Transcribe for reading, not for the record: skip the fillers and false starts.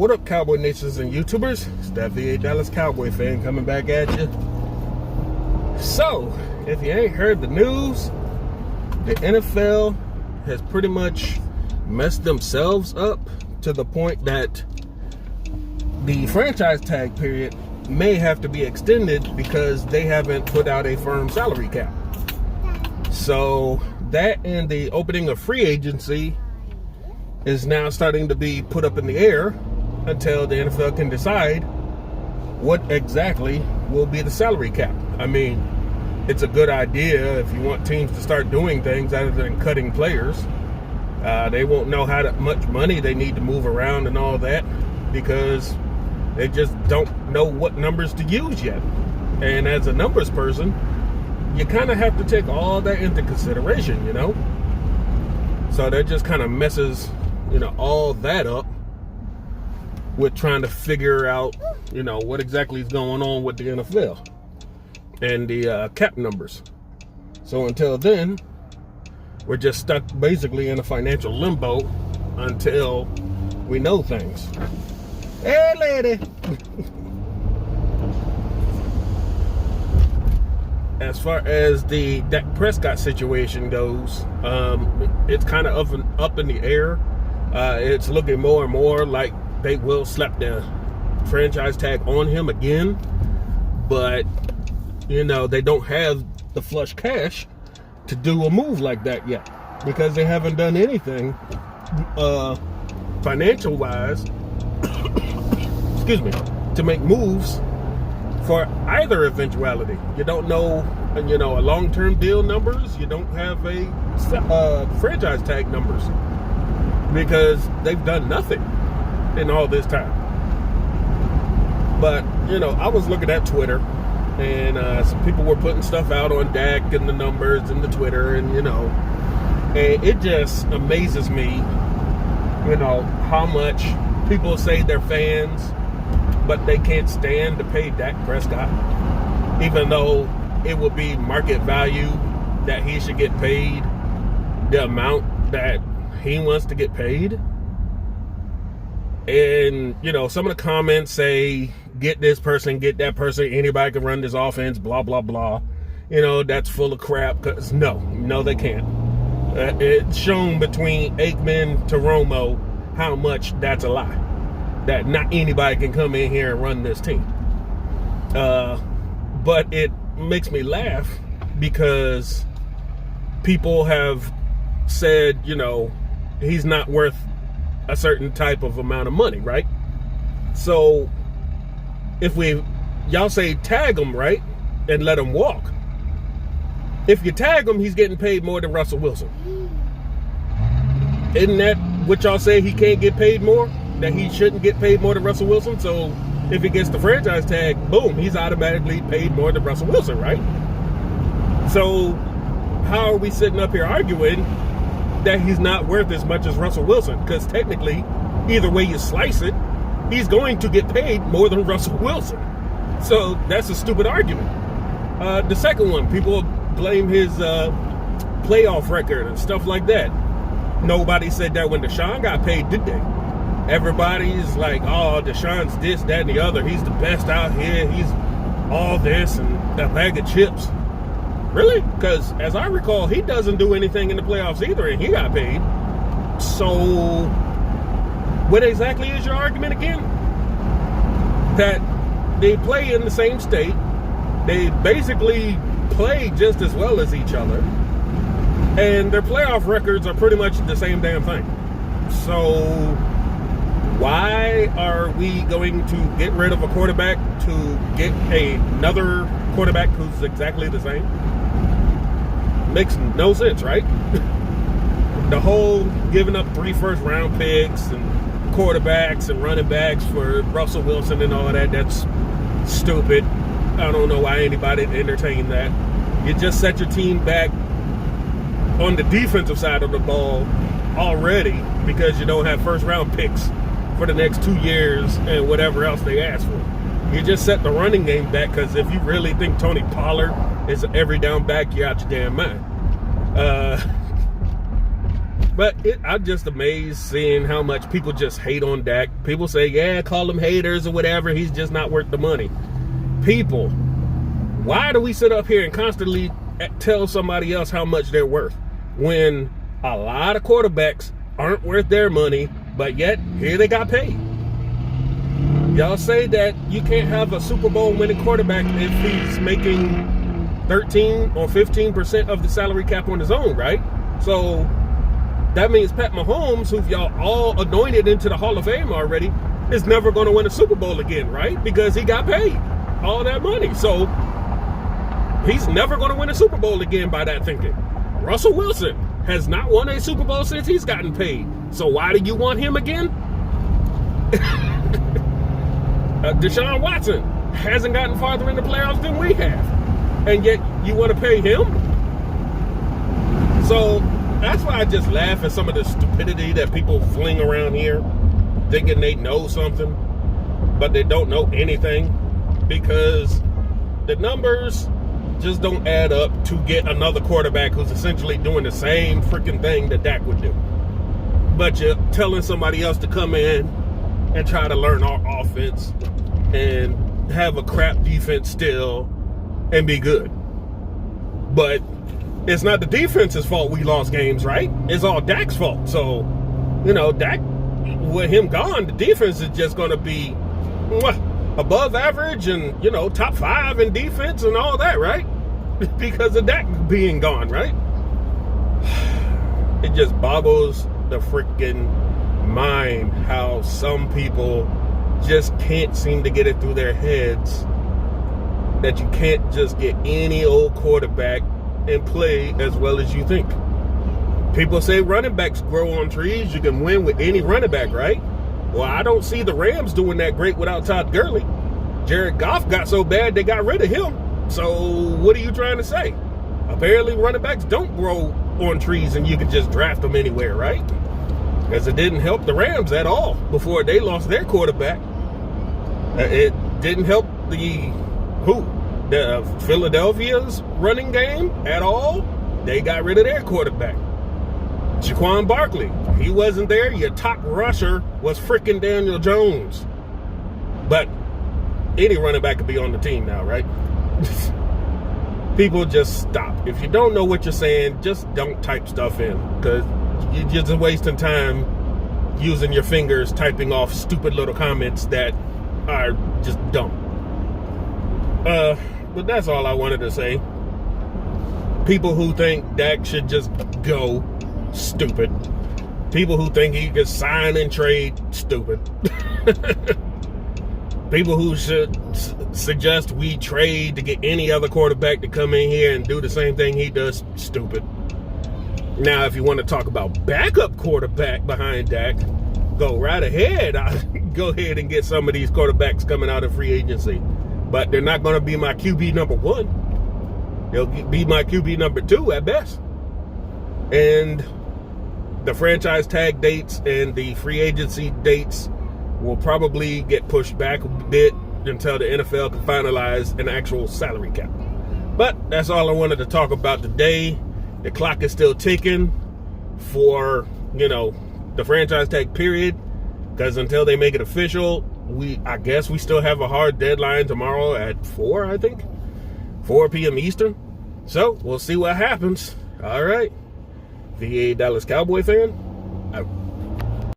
What up, Cowboy Nations and YouTubers? It's that VA Dallas Cowboy fan coming back at you. So, if you ain't heard the news, the NFL has pretty much messed themselves up to the point that the franchise tag period may have to be extended because they haven't put out a firm salary cap. So, that and the opening of free agency is now starting to be put up in the air until the NFL can decide what exactly will be the salary cap. I mean, it's a good idea if you want teams to start doing things other than cutting players. They won't know how much money they need to move around and all that because they just don't know what numbers to use yet. And as a numbers person, you kind of have to take all that into consideration, you know? So that just kind of messes, all that up with trying to figure out, what exactly is going on with the NFL and the cap numbers. So until then, we're just stuck basically in a financial limbo until we know things. Hey, lady! As far as the Dak Prescott situation goes, it's kind of up in the air. It's looking more and more like they will slap the franchise tag on him again, but they don't have the flush cash to do a move like that yet because they haven't done anything financial wise excuse me, to make moves for either eventuality. You don't know a long-term deal numbers. You don't have a franchise tag numbers because they've done nothing in all this time. But I was looking at Twitter, and some people were putting stuff out on Dak and the numbers and the Twitter, and it just amazes me, how much people say they're fans, but they can't stand to pay Dak Prescott, even though it would be market value that he should get paid the amount that he wants to get paid. And, some of the comments say, get this person, get that person, anybody can run this offense, blah, blah, blah. That's full of crap, because no, they can't. It's shown between Aikman to Romo how much that's a lie. That not anybody can come in here and run this team. But it makes me laugh because people have said, he's not worth a certain type of amount of money, right? So if y'all say tag him, right, and let him walk. If you tag him, he's getting paid more than Russell Wilson. Isn't that what y'all say, he can't get paid more? That he shouldn't get paid more than Russell Wilson? So if he gets the franchise tag, boom, he's automatically paid more than Russell Wilson, right? So how are we sitting up here arguing that he's not worth as much as Russell Wilson? Because technically, either way you slice it, he's going to get paid more than Russell Wilson. So that's a stupid argument. The second one, people blame his playoff record and stuff like that. Nobody said that when Deshaun got paid, did they? Everybody's like, oh, Deshaun's this, that, and the other. He's the best out here. He's all this and a bag of chips. Really? Because as I recall, he doesn't do anything in the playoffs either, and he got paid. So what exactly is your argument again? That they play in the same state. They basically play just as well as each other. And their playoff records are pretty much the same damn thing. So why are we going to get rid of a quarterback to get another quarterback who's exactly the same? Makes no sense, right? The whole giving up 3 first-round picks and quarterbacks and running backs for Russell Wilson and all that, that's stupid. I don't know why anybody entertain that. You just set your team back on the defensive side of the ball already because you don't have first-round picks for the next 2 years and whatever else they ask for. You just set the running game back because if you really think Tony Pollard is an every down back, you're out your damn mind. But I'm just amazed seeing how much people just hate on Dak. People say, yeah, call them haters or whatever. He's just not worth the money. People, why do we sit up here and constantly tell somebody else how much they're worth when a lot of quarterbacks aren't worth their money, but yet here they got paid? Y'all say that you can't have a Super Bowl winning quarterback if he's making 13 or 15% of the salary cap on his own, right? So that means Pat Mahomes, who y'all all anointed into the Hall of Fame already, is never going to win a Super Bowl again, right? Because he got paid all that money. So he's never going to win a Super Bowl again by that thinking. Russell Wilson has not won a Super Bowl since he's gotten paid. So why do you want him again? Deshaun Watson hasn't gotten farther in the playoffs than we have. And yet you want to pay him? So that's why I just laugh at some of the stupidity that people fling around here, thinking they know something, but they don't know anything, because the numbers just don't add up to get another quarterback who's essentially doing the same freaking thing that Dak would do. But you're telling somebody else to come in and try to learn our offense and have a crap defense still and be good. But it's not the defense's fault we lost games, right? It's all Dak's fault. So, Dak, with him gone, the defense is just going to be above average and, top 5 in defense and all that, right? Because of Dak being gone, right? It just boggles the freaking mind how some people just can't seem to get it through their heads that you can't just get any old quarterback and play as well as you think. People say running backs grow on trees. You can win with any running back, right? Well, I don't see the Rams doing that great without Todd Gurley. Jared Goff got so bad they got rid of him. So what are you trying to say? Apparently running backs don't grow on trees and you can just draft them anywhere, right? Because it didn't help the Rams at all before they lost their quarterback. It didn't help the Philadelphia's running game at all. They got rid of their quarterback. Saquon Barkley, he wasn't there. Your top rusher was freaking Daniel Jones. But any running back could be on the team now, right? People just stop. If you don't know what you're saying, just don't type stuff in, because you're just wasting time using your fingers typing off stupid little comments that are just dumb. But that's all I wanted to say. People who think Dak should just go, stupid. People who think he could sign and trade, stupid. People who should suggest we trade to get any other quarterback to come in here and do the same thing he does, stupid. Now, if you want to talk about backup quarterback behind Dak, go right ahead. Go ahead and get some of these quarterbacks coming out of free agency. But they're not going to be my QB number 1. They'll be my QB number 2 at best. And the franchise tag dates and the free agency dates will probably get pushed back a bit until the NFL can finalize an actual salary cap. But that's all I wanted to talk about today. The clock is still ticking for, the franchise tag period, because until they make it official, I guess we still have a hard deadline tomorrow at 4, I think. 4 p.m. Eastern. So we'll see what happens. All right. VA Dallas Cowboy fan, out.